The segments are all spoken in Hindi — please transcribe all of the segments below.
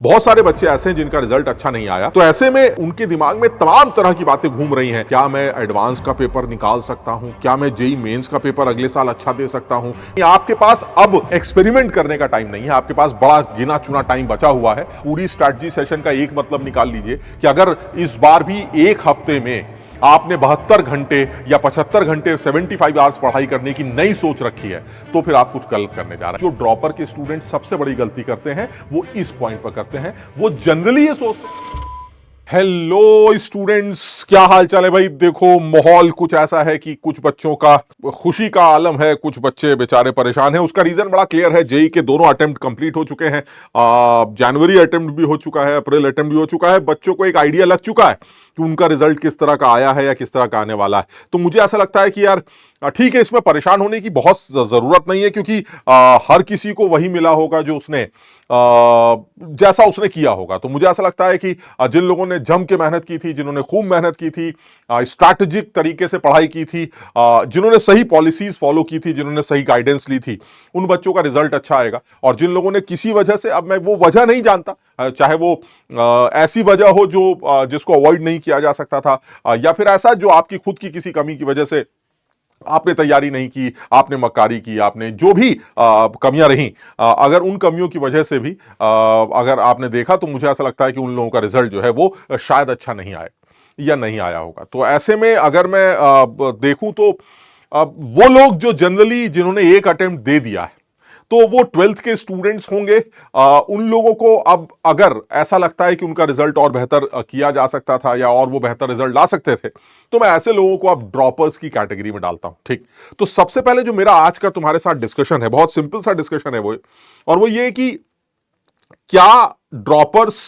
बहुत सारे बच्चे ऐसे हैं जिनका रिजल्ट अच्छा नहीं आया, तो ऐसे में उनके दिमाग में तमाम तरह की बातें घूम रही हैं। क्या मैं एडवांस का पेपर निकाल सकता हूं? क्या मैं जेई मेंस का पेपर अगले साल अच्छा दे सकता हूं? आपके पास अब एक्सपेरिमेंट करने का टाइम नहीं है, आपके पास बड़ा गिना चुना टाइम बचा हुआ है। पूरी स्ट्रैटेजी सेशन का एक मतलब निकाल लीजिए कि अगर इस बार भी एक हफ्ते में आपने 72 घंटे या 75 घंटे 75 आवर्स पढ़ाई करने की नई सोच रखी है, तो फिर आप कुछ गलत करने जा रहे हैं। जो ड्रॉपर के स्टूडेंट सबसे बड़ी गलती करते हैं वो इस पॉइंट पर करते हैं, वो जनरली ये सोचते। हेलो स्टूडेंट्स, क्या हाल चाल है भाई? देखो, माहौल कुछ ऐसा है कि कुछ बच्चों का खुशी का आलम है, कुछ बच्चे बेचारे परेशान हैं। उसका रीजन बड़ा क्लियर है। जेई के दोनों अटेम्प्ट कंप्लीट हो चुके हैं, जनवरी अटेम्प्ट भी हो चुका है, अप्रैल अटेम्प्ट भी हो चुका है। बच्चों को एक आइडिया लग चुका है कि उनका रिजल्ट किस तरह का आया है या किस तरह का आने वाला है। तो मुझे ऐसा लगता है कि यार ठीक है, इसमें परेशान होने की बहुत जरूरत नहीं है, क्योंकि हर किसी को वही मिला होगा जो उसने जैसा उसने किया होगा। तो मुझे ऐसा लगता है कि जिन लोगों ने जम के मेहनत की थी, जिन्होंने खूब मेहनत की थी, स्ट्रैटेजिक तरीके से पढ़ाई की थी, जिन्होंने सही पॉलिसीज फॉलो की थी, जिन्होंने सही गाइडेंस ली थी, उन बच्चों का रिजल्ट अच्छा आएगा। और जिन लोगों ने किसी वजह से, अब मैं वो वजह नहीं जानता, चाहे वो ऐसी वजह हो जो जिसको अवॉइड नहीं किया जा सकता था, या फिर ऐसा जो आपकी खुद की किसी कमी की वजह से आपने तैयारी नहीं की, आपने मक्कारी की, आपने जो भी कमियां रही, अगर उन कमियों की वजह से भी अगर आपने देखा, तो मुझे ऐसा लगता है कि उन लोगों का रिजल्ट जो है वो शायद अच्छा नहीं आए या नहीं आया होगा। तो ऐसे में अगर मैं देखूं तो वो लोग जो जनरली जिन्होंने एक अटेम्प्ट दे दिया है, तो वो 12th के स्टूडेंट्स होंगे। उन लोगों को अब अगर ऐसा लगता है कि उनका रिजल्ट और बेहतर किया जा सकता था या और वो बेहतर रिजल्ट ला सकते थे, तो मैं ऐसे लोगों को अब ड्रॉपर्स की कैटेगरी में डालता हूं। ठीक, तो सबसे पहले जो मेरा आज का तुम्हारे साथ डिस्कशन है, बहुत सिंपल सा डिस्कशन है वो, और वो ये कि क्या ड्रॉपर्स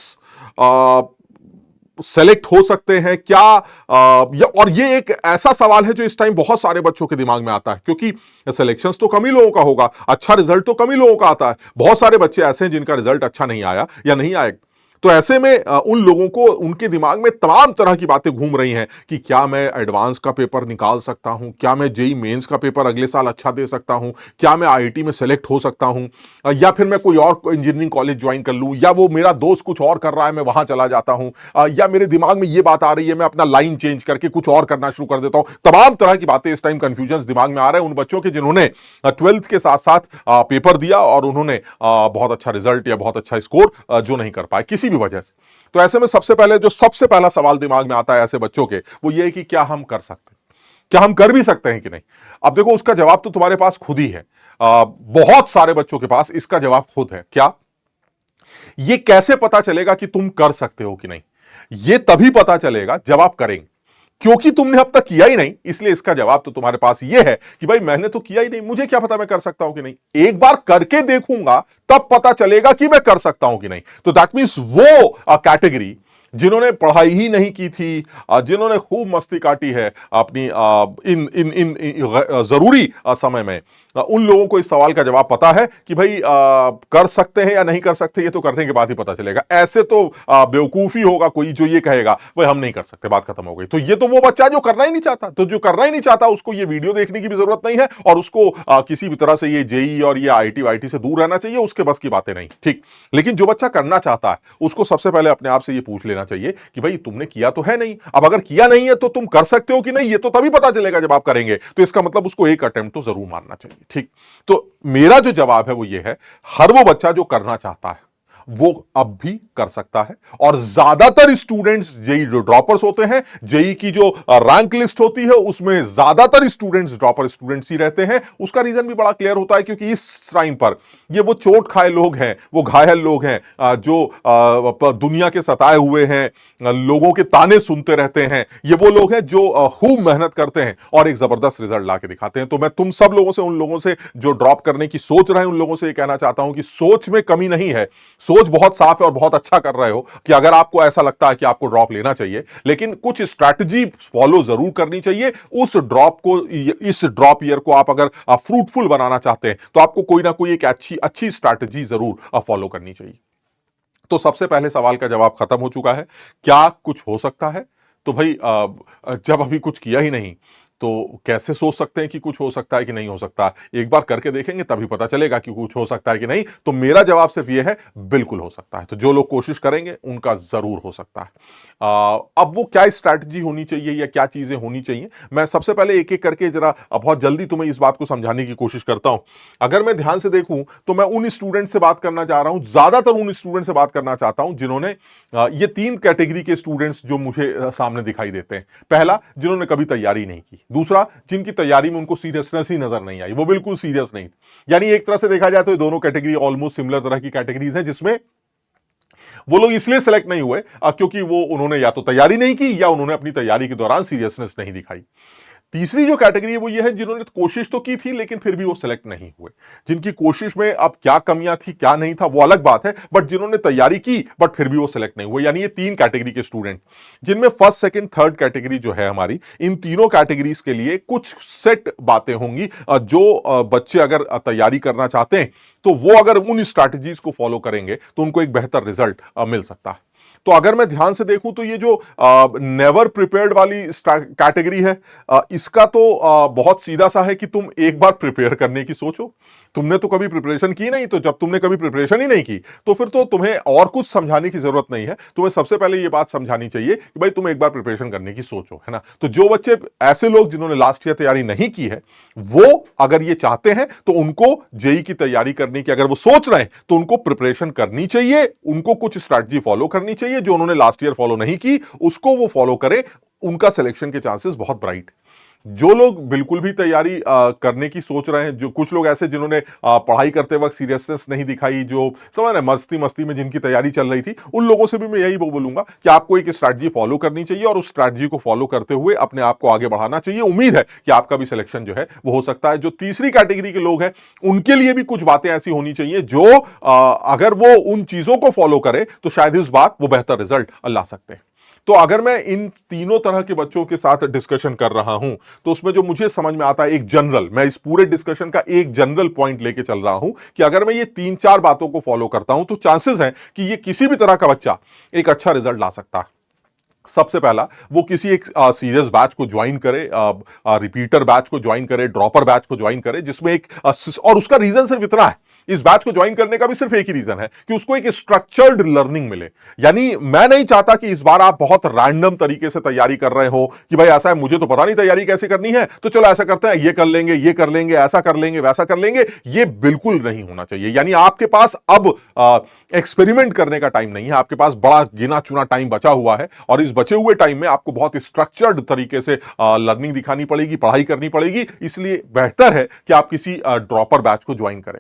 सेलेक्ट हो सकते हैं क्या? और ये एक ऐसा सवाल है जो इस टाइम बहुत सारे बच्चों के दिमाग में आता है, क्योंकि सिलेक्शंस तो कम ही लोगों का होगा, अच्छा रिजल्ट तो कम ही लोगों का आता है। बहुत सारे बच्चे ऐसे हैं जिनका रिजल्ट अच्छा नहीं आया या नहीं आएगा। तो ऐसे में उन लोगों को, उनके दिमाग में तमाम तरह की बातें घूम रही हैं कि क्या मैं एडवांस का पेपर निकाल सकता हूं? क्या मैं जेई मेंस का पेपर अगले साल अच्छा दे सकता हूं? क्या मैं आईआईटी में सेलेक्ट हो सकता हूं? या फिर मैं कोई और इंजीनियरिंग कॉलेज ज्वाइन कर लूं, या वो मेरा दोस्त कुछ और कर रहा है, मैं वहां चला जाता हूं, या मेरे दिमाग में ये बात आ रही है मैं अपना लाइन चेंज करके कुछ और करना शुरू कर देता हूं। तमाम तरह की बातें इस टाइम कंफ्यूजन दिमाग में आ रहे हैं उन बच्चों के जिन्होंने 12th के साथ साथ पेपर दिया और उन्होंने बहुत अच्छा रिजल्ट या बहुत अच्छा स्कोर जो नहीं कर पाए किसी भी वजह से। तो ऐसे में सबसे पहले जो सबसे पहला सवाल दिमाग में आता है ऐसे बच्चों के, वो ये है कि क्या हम कर सकते हैं, क्या हम कर भी सकते हैं कि नहीं? अब देखो, उसका जवाब तो तुम्हारे पास खुद ही है। बहुत सारे बच्चों के पास इसका जवाब खुद है। क्या? ये कैसे पता चलेगा कि तुम कर सकते हो कि नहीं? ये तभी पता चलेगा जब आप करेंगे, क्योंकि तुमने अब तक किया ही नहीं। इसलिए इसका जवाब तो तुम्हारे पास ये है कि भाई मैंने तो किया ही नहीं, मुझे क्या पता मैं कर सकता हूं कि नहीं। एक बार करके देखूंगा तब पता चलेगा कि मैं कर सकता हूं कि नहीं। तो दैट मींस वो कैटेगरी जिन्होंने पढ़ाई ही नहीं की थी, जिन्होंने खूब मस्ती काटी है अपनी इन इन इन, इन जरूरी समय में, उन लोगों को इस सवाल का जवाब पता है कि भाई कर सकते हैं या नहीं कर सकते, ये तो करने के बाद ही पता चलेगा। ऐसे तो बेवकूफी होगा कोई जो ये कहेगा भाई हम नहीं कर सकते, बात खत्म हो गई। तो ये तो वो बच्चा जो करना ही नहीं चाहता। तो जो करना ही नहीं चाहता उसको ये वीडियो देखने की भी जरूरत नहीं है, और उसको किसी भी तरह से ये जेई और ये आईटी वाईटी से दूर रहना चाहिए, उसके बस की बातें नहीं। ठीक, लेकिन जो बच्चा करना चाहता है उसको सबसे पहले अपने आप से ये पूछ लेना चाहिए कि भाई तुमने किया तो है नहीं। अब अगर किया नहीं है तो तुम कर सकते हो कि नहीं, ये तो तभी पता चलेगा जब आप करेंगे। तो इसका मतलब उसको एक अटेम्प्ट तो जरूर मारना चाहिए। ठीक, तो मेरा जो जवाब है वो ये है, हर वो बच्चा जो करना चाहता है वो अब भी कर सकता है। और ज्यादातर स्टूडेंट्स जेई जो ड्रॉपर्स होते हैं, जेई की जो रैंक लिस्ट होती है उसमें ज्यादातर स्टूडेंट्स ड्रॉपर स्टूडेंट्स ही रहते हैं। उसका रीजन भी बड़ा क्लियर होता है, क्योंकि इस टाइम पर ये वो चोट खाए लोग हैं, वो घायल लोग हैं, जो दुनिया के सताए हुए हैं, लोगों के ताने सुनते रहते हैं। ये वो लोग हैं जो खूब मेहनत करते हैं और एक जबरदस्त रिजल्ट ला के दिखाते हैं। तो मैं तुम सब लोगों से, उन लोगों से जो ड्रॉप करने की सोच रहे हैं, उन लोगों से ये कहना चाहता हूं कि सोच में कमी नहीं है, सोच बहुत साफ है और बहुत अच्छा कर रहे हो कि अगर आपको ऐसा लगता है कि आपको ड्रॉप लेना चाहिए, लेकिन कुछ स्ट्रैटेजी फॉलो जरूर करनी चाहिए। उस ड्रॉप को, इस ड्रॉप ईयर को आप अगर फ्रूटफुल बनाना चाहते हैं तो आपको कोई ना कोई एक अच्छी स्ट्रैटेजी जरूर फॉलो करनी चाहिए। तो सबसे पहले सवाल का जवाब खत्म हो चुका है। क्या कुछ हो सकता है? तो भाई जब अभी कुछ किया ही नहीं तो कैसे सोच सकते हैं कि कुछ हो सकता है कि नहीं हो सकता? एक बार करके देखेंगे तभी पता चलेगा कि कुछ हो सकता है कि नहीं। तो मेरा जवाब सिर्फ ये है, बिल्कुल हो सकता है। तो जो लोग कोशिश करेंगे उनका ज़रूर हो सकता है। अब वो क्या स्ट्रैटेजी होनी चाहिए या क्या चीज़ें होनी चाहिए, मैं सबसे पहले एक-एक करके ज़रा बहुत जल्दी तुम्हें इस बात को समझाने की कोशिश करता हूं। अगर मैं ध्यान से देखूं तो मैं उन स्टूडेंट से बात करना चाह रहा हूं, ज्यादातर उन स्टूडेंट से बात करना चाहता हूं जिन्होंने ये 3 कैटेगरी के स्टूडेंट्स जो मुझे सामने दिखाई देते हैं। पहला, जिन्होंने कभी तैयारी नहीं की। दूसरा, जिनकी तैयारी में उनको सीरियसनेस ही नजर नहीं आई, वो बिल्कुल सीरियस नहीं। यानी एक तरह से देखा जाए तो ये दोनों कैटेगरी ऑलमोस्ट सिमिलर तरह की कैटेगरीज हैं, जिसमें वो लोग इसलिए सेलेक्ट नहीं हुए क्योंकि वो उन्होंने या तो तैयारी नहीं की या उन्होंने अपनी तैयारी के दौरान सीरियसनेस नहीं दिखाई। तीसरी जो कैटेगरी है वो ये है जिन्होंने कोशिश तो की थी लेकिन फिर भी वो सिलेक्ट नहीं हुए। जिनकी कोशिश में अब क्या कमियां थी क्या नहीं था वो अलग बात है, बट जिन्होंने तैयारी की बट फिर भी वो सिलेक्ट नहीं हुए। यानी ये 3 कैटेगरी के स्टूडेंट, जिनमें फर्स्ट सेकंड थर्ड कैटेगरी जो है हमारी, इन तीनों कैटेगरीज के लिए कुछ सेट बातें होंगी जो बच्चे अगर तैयारी करना चाहते हैं तो वो अगर उन स्ट्रैटेजीज को फॉलो करेंगे तो उनको एक बेहतर रिजल्ट मिल सकता है। तो अगर मैं ध्यान से देखूं तो ये जो नेवर प्रिपेयर्ड वाली कैटेगरी है, इसका तो बहुत सीधा सा है कि तुम एक बार प्रिपेयर करने की सोचो। तुमने तो कभी प्रिपरेशन की नहीं, तो जब तुमने कभी प्रिपरेशन ही नहीं की तो फिर तो तुम्हें और कुछ समझाने की जरूरत नहीं है। तुम्हें सबसे पहले ये बात समझानी चाहिए कि भाई तुम एक बार प्रिपरेशन करने की सोचो, है ना। तो जो बच्चे, ऐसे लोग जिन्होंने लास्ट ईयर तैयारी नहीं की है, वो अगर ये चाहते हैं तो उनको जेई की तैयारी करने की, अगर वो सोच रहे हैं तो उनको प्रिपरेशन करनी चाहिए। उनको कुछ स्ट्रैटेजी फॉलो करनी चाहिए जो उन्होंने लास्ट ईयर फॉलो नहीं की, उसको वो फॉलो करें। उनका सिलेक्शन के चांसेस बहुत ब्राइट। जो लोग बिल्कुल भी तैयारी करने की सोच रहे हैं, जो कुछ लोग ऐसे जिन्होंने पढ़ाई करते वक्त सीरियसनेस नहीं दिखाई, जो समझ रहे मस्ती मस्ती में जिनकी तैयारी चल रही थी, उन लोगों से भी मैं यही बोलूंगा कि आपको एक स्ट्रैटेजी फॉलो करनी चाहिए और उस स्ट्रैटेजी को फॉलो करते हुए अपने आप को आगे बढ़ाना चाहिए। उम्मीद है कि आपका भी सिलेक्शन जो है वो हो सकता है। जो तीसरी कैटेगरी के लोग हैं उनके लिए भी कुछ बातें ऐसी होनी चाहिए जो अगर वो उन चीजों को फॉलो करे तो शायद इस बार वो बेहतर रिजल्ट ला सकते हैं। तो अगर मैं इन तीनों तरह के बच्चों के साथ डिस्कशन कर रहा हूं तो उसमें जो मुझे समझ में आता है, एक जनरल, मैं इस पूरे डिस्कशन का एक जनरल पॉइंट लेके चल रहा हूं कि अगर मैं ये 3-4 बातों को फॉलो करता हूं तो चांसेस हैं कि ये किसी भी तरह का बच्चा एक अच्छा रिजल्ट ला सकता है। सबसे पहला, वो किसी एक सीरियस बैच को ज्वाइन करे, रिपीटर बैच को ज्वाइन करे, ड्रॉपर बैच को ज्वाइन करे, जिसमें एक और उसका रीजन सिर्फ इतना है, इस बैच को ज्वाइन करने का भी सिर्फ एक ही रीजन है कि उसको एक स्ट्रक्चर्ड लर्निंग मिले। यानी मैं नहीं चाहता कि इस बार आप बहुत रैंडम तरीके से तैयारी कर रहे हो कि भाई ऐसा है, मुझे तो पता नहीं तैयारी कैसे करनी है, तो चलो ऐसा करते हैं, ये कर लेंगे, ये कर लेंगे, ऐसा कर लेंगे, वैसा कर लेंगे। ये बिल्कुल नहीं होना चाहिए। यानी आपके पास अब एक्सपेरिमेंट करने का टाइम नहीं है, आपके पास बड़ा गिना चुना टाइम बचा हुआ है और इस बचे हुए टाइम में आपको बहुत स्ट्रक्चर्ड तरीके से लर्निंग दिखानी पड़ेगी, पढ़ाई करनी पड़ेगी। इसलिए बेहतर है कि आप किसी ड्रॉपर बैच को ज्वाइन करें।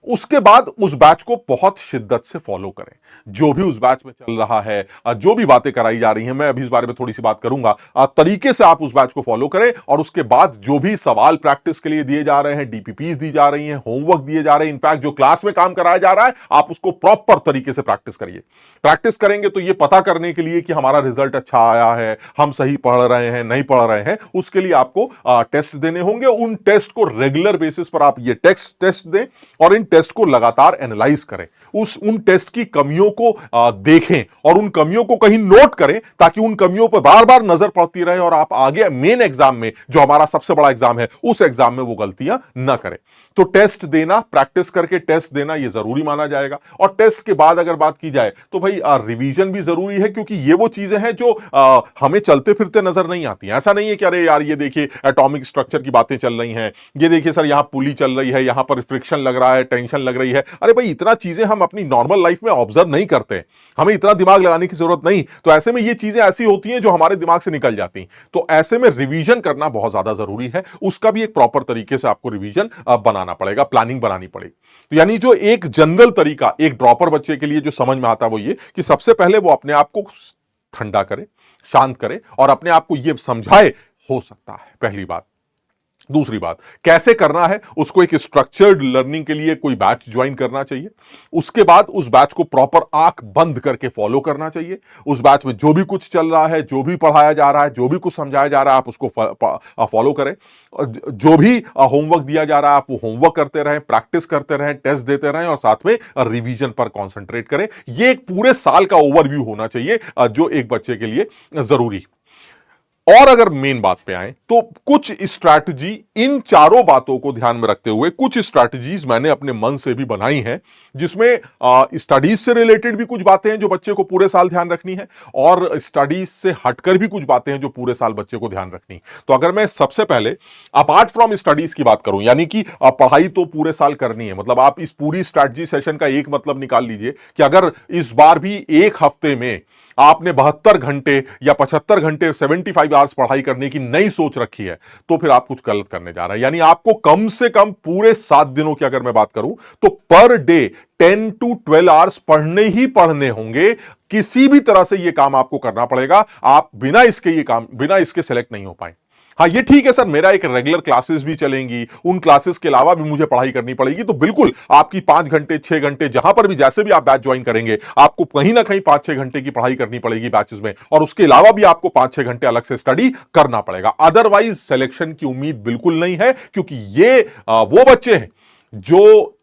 उसके बाद उस बैच को बहुत शिद्दत से फॉलो करें। जो भी उस बैच में चल रहा है, जो भी बातें कराई जा रही हैं, मैं अभी इस बारे में थोड़ी सी बात करूंगा, तरीके से आप उस बैच को फॉलो करें और उसके बाद जो भी सवाल प्रैक्टिस के लिए दिए जा रहे हैं, डीपीपीज दी जा रही हैं, होमवर्क दिए जा रहे हैं, इनफैक्ट जो क्लास में काम कराया जा रहा है, आप उसको प्रॉपर तरीके से प्रैक्टिस करिए। प्रैक्टिस करेंगे तो यह पता करने के लिए कि हमारा रिजल्ट अच्छा आया है, हम सही पढ़ रहे हैं, नहीं पढ़ रहे हैं, उसके लिए आपको टेस्ट देने होंगे। उन टेस्ट को रेगुलर बेसिस पर आप ये टेस्ट दें और इन टेस्ट को लगातार एनालाइज करें। उन टेस्ट की कमियों को देखें और उन कमियों को कहीं नोट करें ताकि उन कमियों पर बार बार नजर पड़ती रहे और आप आगे मेन एग्जाम में, जो हमारा सबसे बड़ा एग्जाम है, उस एग्जाम में वो गलतियां ना करें। तो टेस्ट देना, प्रैक्टिस करके टेस्ट देना, यह जरूरी माना जाएगा। और टेस्ट के बाद अगर बात की जाए तो भाई रिवीजन भी जरूरी है, क्योंकि ये वो चीजें हैं जो हमें चलते फिरते नजर नहीं आती। ऐसा नहीं है कि अरे यार ये देखिए एटॉमिक स्ट्रक्चर की बातें चल रही हैं, ये देखिए सर यहां पुली चल रही है, यहां पर फ्रिक्शन लग रहा है, टेंशन लग रही है। अरे भाई इतना चीजें हम अपनी नॉर्मल लाइफ में ऑब्जर्व नहीं करते, हमें इतना दिमाग लगाने की जरूरत नहीं। तो ऐसे में ये चीजें ऐसी होती हैं जो हमारे दिमाग से निकल जाती हैं। तो ऐसे में रिवीजन करना बहुत ज्यादा जरूरी है। उसका भी एक प्रॉपर तरीके से आपको रिवीजन बनाना पड़ेगा, प्लानिंग बनानी पड़ेगी। तो यानी जो एक जनरल तरीका एक ड्रॉपर बच्चे के लिए जो समझ में आता है वो ये कि सबसे पहले वो अपने आप को ठंडा करे, शांत करे और अपने आप को यह समझाए हो सकता है, पहली बात। दूसरी बात, कैसे करना है, उसको एक स्ट्रक्चर्ड लर्निंग के लिए कोई बैच ज्वाइन करना चाहिए। उसके बाद उस बैच को प्रॉपर आंख बंद करके फॉलो करना चाहिए। उस बैच में जो भी कुछ चल रहा है, जो भी पढ़ाया जा रहा है, जो भी कुछ समझाया जा रहा है, आप उसको फॉलो करें। जो भी होमवर्क दिया जा रहा है आप वो होमवर्क करते रहें, प्रैक्टिस करते रहें, टेस्ट देते रहें और साथ में रिवीजन पर कॉन्सेंट्रेट करें। यह एक पूरे साल का ओवरव्यू होना चाहिए जो एक बच्चे के लिए जरूरी। और अगर मेन बात पे आए तो कुछ स्ट्रैटेजी, इन चारों बातों को ध्यान में रखते हुए कुछ स्ट्रैटेजीज मैंने अपने मन से भी बनाई हैं, जिसमें स्टडीज से रिलेटेड भी कुछ बातें हैं जो बच्चे को पूरे साल ध्यान रखनी है, और स्टडीज से हटकर भी कुछ बातें हैं जो पूरे साल बच्चे को ध्यान रखनी। तो अगर मैं सबसे पहले अपार्ट फ्रॉम स्टडीज की बात करूं, यानी कि पढ़ाई तो पूरे साल करनी है, मतलब आप इस पूरी स्ट्रैटेजी सेशन का एक मतलब निकाल लीजिए कि अगर इस बार भी एक हफ्ते में आपने 72 घंटे या 75 घंटे 75 आवर्स पढ़ाई करने की नई सोच रखी है, तो फिर आप कुछ गलत करने जा रहे हैं। यानी आपको कम से कम पूरे 7 दिनों की अगर मैं बात करूं तो पर डे 10 to 12 आवर्स पढ़ने ही पढ़ने होंगे। किसी भी तरह से यह काम आपको करना पड़ेगा, आप बिना इसके सेलेक्ट नहीं हो पाए। हाँ, ये ठीक है सर, मेरा एक रेगुलर क्लासेस भी चलेंगी, उन क्लासेस के अलावा भी मुझे पढ़ाई करनी पड़ेगी, तो बिल्कुल आपकी 5 घंटे 6 घंटे जहां पर भी जैसे भी आप बैच ज्वाइन करेंगे, आपको कहीं ना कहीं 5-6 घंटे की पढ़ाई करनी पड़ेगी बैचेस में, और उसके अलावा भी आपको 5-6 घंटे अलग से स्टडी करना पड़ेगा। अदरवाइज सिलेक्शन की उम्मीद बिल्कुल नहीं है, क्योंकि ये वो बच्चे हैं जो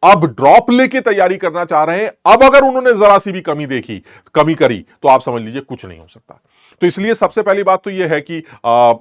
अब ड्रॉप लेके तैयारी करना चाह रहे हैं। अब अगर उन्होंने जरा सी भी कमी करी, तो आप समझ लीजिए कुछ नहीं हो सकता। तो इसलिए सबसे पहली बात तो यह है कि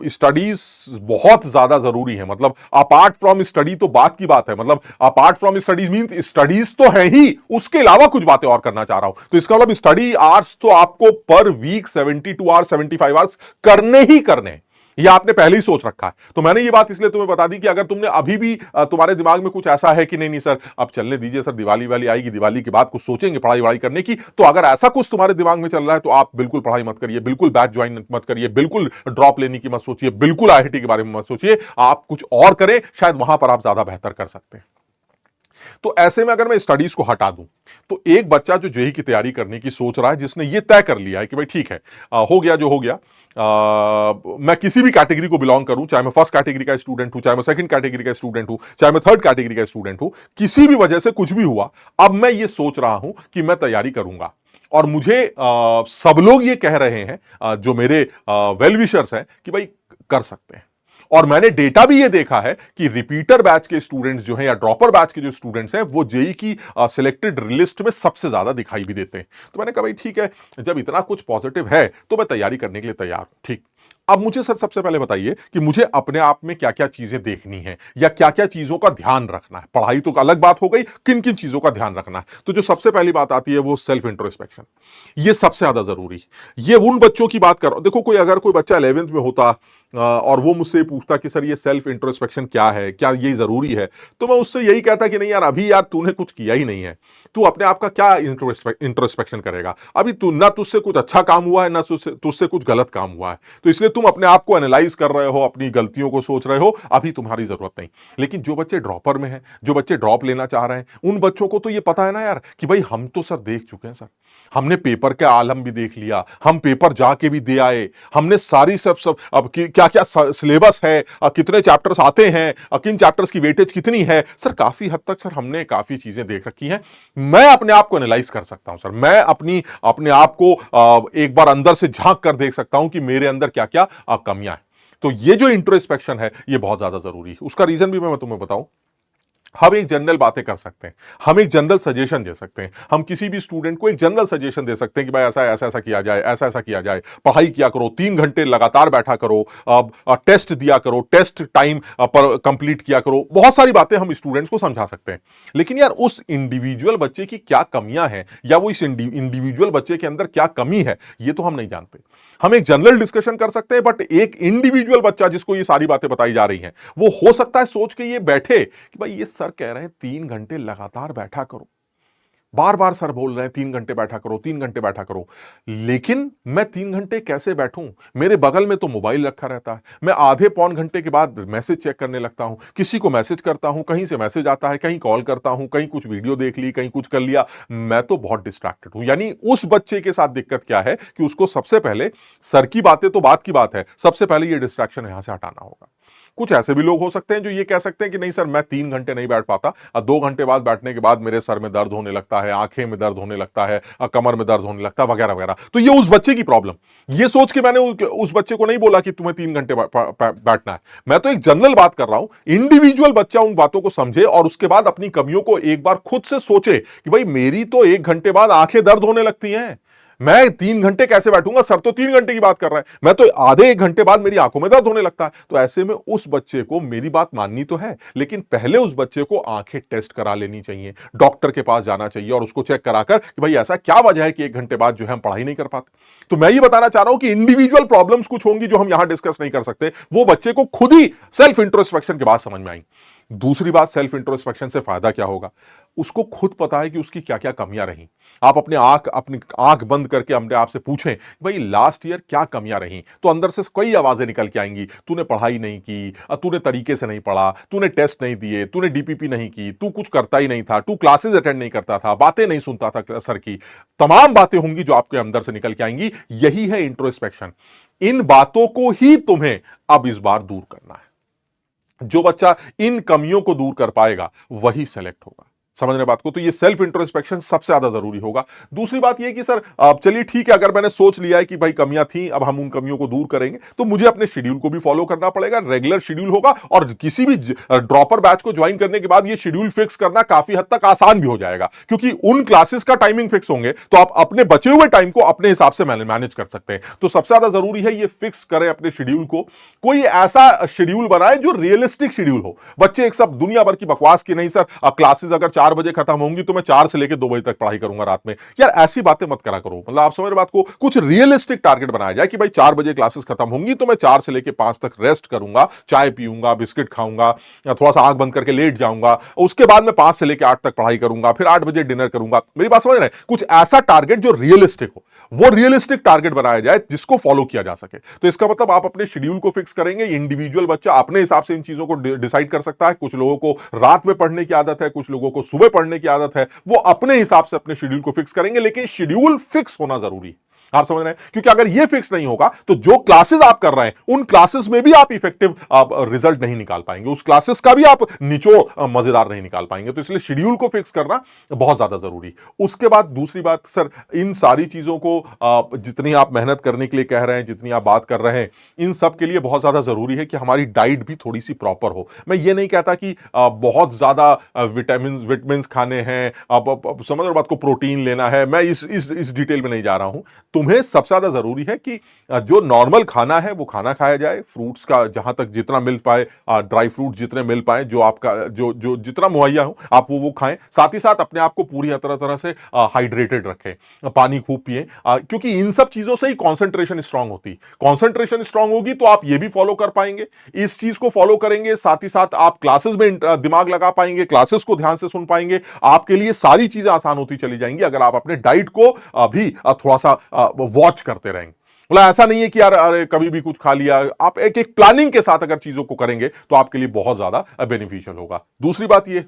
स्टडीज बहुत ज्यादा जरूरी है। मतलब अपार्ट फ्रॉम स्टडी तो बात की बात है, मतलब apart from studies mean studies तो है ही, उसके अलावा कुछ बातें और करना चाह रहा हूं। तो इसका मतलब स्टडी आवर्स तो आपको पर वीक 72 आवर्स 75 आवर्स करने ही करने, ये आपने पहले ही सोच रखा है। तो मैंने ये बात इसलिए तुम्हें बता दी कि अगर तुमने अभी भी तुम्हारे दिमाग में कुछ ऐसा है कि नहीं नहीं सर अब चलने दीजिए सर, दिवाली वाली आएगी, दिवाली के बाद कुछ सोचेंगे पढ़ाई वढ़ाई करने की, तो अगर ऐसा कुछ तुम्हारे दिमाग में चल रहा है तो आप बिल्कुल पढ़ाई मत करिए, बिल्कुल बैच ज्वाइन मत करिए, बिल्कुल ड्रॉप लेने की मत सोचिए, बिल्कुल आईआईटी के बारे में मत सोचिए। आप कुछ और करें, शायद वहां पर आप ज्यादा बेहतर कर सकते हैं। तो ऐसे में अगर मैं स्टडीज को हटा दूं, तो एक बच्चा जो जेईई की तैयारी करने की सोच रहा है, जिसने ये तय कर लिया है कि भाई ठीक है, हो गया जो हो गया, मैं किसी भी कैटेगरी को बिलोंग करूं, चाहे मैं फर्स्ट कैटेगरी का स्टूडेंट हूं, चाहे मैं सेकंड कैटेगरी का स्टूडेंट हूं, चाहे मैं थर्ड कैटेगरी का स्टूडेंट हूं, किसी भी वजह से कुछ भी हुआ, अब मैं ये सोच रहा हूं कि मैं तैयारी करूंगा। और मुझे सब लोग ये कह रहे हैं, जो मेरे वेल विशर्स हैं, कि भाई कर सकते हैं। और मैंने डेटा भी ये देखा है कि रिपीटर बैच के स्टूडेंट्स जो हैं या ड्रॉपर बैच के जो स्टूडेंट्स हैं, वो जेईई की सिलेक्टेड लिस्ट में सबसे ज्यादा दिखाई भी देते हैं। तो मैंने कहा भाई ठीक है, जब इतना कुछ पॉजिटिव है तो मैं तैयारी करने के लिए तैयार हूं। ठीक, अब मुझे सर सबसे पहले बताइए कि मुझे अपने आप में क्या क्या चीजें देखनी है या क्या क्या चीजों का ध्यान रखना है। पढ़ाई तो अलग बात हो गई, किन किन चीजों का ध्यान रखना है। तो जो सबसे पहली बात आती है वो सेल्फ इंट्रोस्पेक्शन, ये सबसे ज्यादा जरूरी। ये उन बच्चों की बात कर रहा हूं, देखो अगर कोई बच्चा 11th में होता और वो मुझसे पूछता कि सर ये सेल्फ इंट्रोस्पेक्शन क्या है, क्या ये जरूरी है, तो मैं उससे यही कहता कि नहीं यार, अभी यार तूने कुछ किया ही नहीं है, तू अपने आप का क्या इंट्रोस्पेक्शन करेगा, अभी तू ना तुझसे कुछ अच्छा काम हुआ है ना तुझसे कुछ गलत काम हुआ है, तो इसलिए तुम अपने आप को एनालाइज कर रहे हो, अपनी गलतियों को सोच रहे हो, अभी तुम्हारी जरूरत नहीं। लेकिन जो बच्चे ड्रॉपर में हैं, जो बच्चे ड्रॉप लेना चाह रहे हैं, उन बच्चों को तो ये पता है ना यार कि भाई हम तो सर देख चुके हैं, सर हमने पेपर के आलम भी देख लिया, हम पेपर जाके भी दे आए, हमने सारी सब अब क्या क्या सिलेबस है, कितने चैप्टर्स आते हैं, किन चैप्टर्स की वेटेज कितनी है, सर काफी हद तक सर हमने काफी चीजें देख रखी हैं। मैं अपने आप को एनालाइज कर सकता हूं सर, मैं अपने आप को एक बार अंदर से झांक कर देख सकता हूं कि मेरे अंदर क्या क्या कमियां हैं। तो ये जो इंट्रोस्पेक्शन है ये बहुत ज्यादा जरूरी है। उसका रीजन भी मैं तुम्हें बताऊं, हम एक जनरल बातें कर सकते हैं, हम एक जनरल सजेशन दे सकते हैं, हम किसी भी स्टूडेंट को एक जनरल सजेशन दे सकते हैं कि भाई ऐसा ऐसा ऐसा किया जाए, ऐसा ऐसा किया जाए, पढ़ाई किया करो, 3 घंटे लगातार बैठा करो, टेस्ट दिया करो, टेस्ट टाइम पर कंप्लीट किया करो, बहुत सारी बातें हम स्टूडेंट्स को समझा सकते हैं। लेकिन यार उस इंडिविजुअल बच्चे की क्या कमियां हैं या वो इस इंडिविजुअल बच्चे के अंदर क्या कमी है, ये तो हम नहीं जानते। हम एक जनरल डिस्कशन कर सकते हैं, बट एक इंडिविजुअल बच्चा जिसको ये सारी बातें बताई जा रही हैं, वो हो सकता है सोच के ये बैठे कि भाई ये सर कह रहे हैं 3 घंटे लगातार बैठा करो, बार बार सर बोल रहे हैं 3 घंटे बैठा करो, 3 घंटे बैठा करो, लेकिन मैं 3 घंटे कैसे बैठूं, मेरे बगल में तो मोबाइल रखा रहता है, मैं आधे पौन घंटे के बाद मैसेज चेक करने लगता हूं, किसी को मैसेज करता हूं, कहीं से मैसेज आता है, कहीं कॉल करता हूं, कहीं कुछ वीडियो देख ली, कहीं कुछ कर लिया, मैं तो बहुत डिस्ट्रैक्टेड हूं। यानी उस बच्चे के साथ दिक्कत क्या है कि उसको सबसे पहले सर की बातें तो बात की बात है, सबसे पहले ये डिस्ट्रैक्शन यहां से हटाना होगा। कुछ ऐसे भी लोग हो सकते हैं जो ये कह सकते हैं कि नहीं सर मैं 3 घंटे नहीं बैठ पाता, 2 घंटे बाद बैठने के बाद मेरे सर में दर्द होने लगता है, आंखें में दर्द होने लगता है, कमर में दर्द होने लगता है, वगैरह वगैरह। तो ये उस बच्चे की प्रॉब्लम, ये सोच के मैंने उस बच्चे को नहीं बोला कि तुम्हें 3 घंटे बैठना है, मैं तो एक जनरल बात कर रहा हूं। इंडिविजुअल बच्चा उन बातों को समझे और उसके बाद अपनी कमियों को एक बार खुद से सोचे कि भाई मेरी तो 1 घंटे बाद आंखें दर्द होने लगती हैं, मैं 3 घंटे कैसे बैठूंगा, सर तो 3 घंटे की बात कर रहा है, मैं तो आधे 1 घंटे बाद मेरी आंखों में दर्द होने लगता है। तो ऐसे में उस बच्चे को मेरी बात माननी तो है, लेकिन पहले उस बच्चे को आंखें टेस्ट करा लेनी चाहिए, डॉक्टर के पास जाना चाहिए और उसको चेक कराकर कि भाई ऐसा क्या वजह है कि 1 घंटे बाद जो है हम पढ़ाई नहीं कर पाते। तो मैं ये बताना चाह रहा हूं कि इंडिविजुअल प्रॉब्लम्स कुछ होंगी जो हम यहां डिस्कस नहीं कर सकते, वो बच्चे को खुद ही सेल्फ इंट्रोस्पेक्शन के बाद समझ में आएंगी। दूसरी बात, सेल्फ इंट्रोस्पेक्शन से फायदा क्या होगा, उसको खुद पता है कि उसकी क्या क्या कमियां रही। आप अपनी आंख बंद करके अपने आप से पूछें भाई लास्ट ईयर क्या कमियां रही, तो अंदर से कई आवाजें निकल के आएंगी। तूने पढ़ाई नहीं की, तूने तरीके से नहीं पढ़ा, तूने टेस्ट नहीं दिए, तूने डीपीपी नहीं की, तू कुछ करता ही नहीं था, तू क्लासेस अटेंड नहीं करता था, बातें नहीं सुनता था सर की। तमाम बातें होंगी जो आपके अंदर से निकल के आएंगी। यही है इंट्रोस्पेक्शन। इन बातों को ही तुम्हें अब इस बार दूर करना है। जो बच्चा इन कमियों को दूर कर पाएगा वही सेलेक्ट होगा। समझ रहे बात को? तो ये सेल्फ इंट्रोस्पेक्शन सबसे ज्यादा जरूरी होगा। दूसरी बात ये कि सर चलिए ठीक है, अगर मैंने सोच लिया है कि भाई कमियां थी, अब हम उन कमियों को दूर करेंगे, तो मुझे अपने शेड्यूल को भी फॉलो करना पड़ेगा। रेगुलर शेड्यूल होगा और किसी भी ड्रॉपर बैच को ज्वाइन करने के बाद ये शेड्यूल फिक्स करना काफी हद तक आसान भी हो जाएगा, क्योंकि उन क्लासेस का टाइमिंग फिक्स होंगे तो आप अपने बचे हुए टाइम को अपने हिसाब से मैनेज कर सकते हैं। तो सबसे ज्यादा जरूरी है ये फिक्स करें अपने शेड्यूल को। कोई ऐसा शेड्यूल बनाए जो रियलिस्टिक शेड्यूल हो। बच्चे एक सब दुनिया भर की बकवास की नहीं सर, क्लासेस अगर 4 बजे खत्म होंगी तो मैं 4 से लेकर 2 बजे तक पढ़ाई करूंगा रात में, यार ऐसी बातें मत करा करो। मतलब आप समझ रहे बात को? कुछ रियलिस्टिक टारगेट बनाया जाए कि भाई 4 बजे क्लासेस खत्म होंगी तो मैं 4 से लेकर 5 तक रेस्ट करूंगा, चाय पीऊंगा, बिस्किट खाऊंगा, थोड़ा सा आंख बंद करके लेट जाऊंगा, उसके बाद मैं 5 से लेकर 8 तक पढ़ाई करूंगा, फिर 8 बजे डिनर करूंगा। मेरी बात समझ रहे हैं? कुछ ऐसा टारगेट जो रियलिस्टिक हो, वो रियलिस्टिक टारगेट बनाया जाए जिसको फॉलो किया जा सके। तो इसका मतलब आप अपने शेड्यूल को फिक्स करेंगे। इंडिविजुअल बच्चा अपने हिसाब से इन चीजों को डिसाइड कर सकता है। कुछ लोगों को रात में पढ़ने की आदत है, कुछ लोगों को सुबह पढ़ने की आदत है, वो अपने हिसाब से अपने शेड्यूल को फिक्स करेंगे, लेकिन शेड्यूल फिक्स होना जरूरी है। आप समझ रहे हैं? क्योंकि अगर ये फिक्स नहीं होगा तो जो क्लासेस आप कर रहे हैं उन क्लासेस में भी आप इफेक्टिव रिजल्ट नहीं निकाल पाएंगे, उस क्लासेस का भी आप निचोड़ मजेदार नहीं निकाल पाएंगे। तो इसलिए शेड्यूल को फिक्स करना बहुत ज्यादा जरूरी। उसके बाद दूसरी बात सर, इन सारी चीजों को जितनी आप मेहनत करने के लिए कह रहे हैं, जितनी आप बात कर रहे हैं, इन सब के लिए बहुत ज्यादा जरूरी है कि हमारी डाइट भी थोड़ी सी प्रॉपर हो। मैं ये नहीं कहता कि बहुत ज्यादा विटामिन खाने हैं, अब समझ रहे बात को, प्रोटीन लेना है, मैं इस डिटेल में नहीं जा रहा हूं। तुम्हें सबसे ज्यादा जरूरी है कि जो नॉर्मल खाना है वो खाना खाया जाए, फ्रूट्स का जहां तक जितना मिल पाए, ड्राई फ्रूट जितने मिल पाए, जो आपका जो जो जितना मुहैया हो आप वो खाएं। साथ ही साथ अपने आप को पूरी तरह से हाइड्रेटेड रखें, पानी खूब पिएं, क्योंकि इन सब चीजों से ही कंसंट्रेशन स्ट्रांग होती है। कंसंट्रेशन स्ट्रांग होगी तो आप ये भी फॉलो कर पाएंगे, इस चीज को फॉलो करेंगे, साथ ही साथ आप क्लासेस में दिमाग लगा पाएंगे, क्लासेस को ध्यान से सुन पाएंगे। आपके लिए सारी चीजें आसान होती चली जाएंगी अगर आप अपने डाइट को भी थोड़ा सा वॉच करते रहेंगे। मतलब ऐसा नहीं है कि यार अरे कभी भी कुछ खा लिया। आप एक एक प्लानिंग के साथ अगर चीजों को करेंगे तो आपके लिए बहुत ज्यादा बेनिफिशियल होगा। दूसरी बात ये,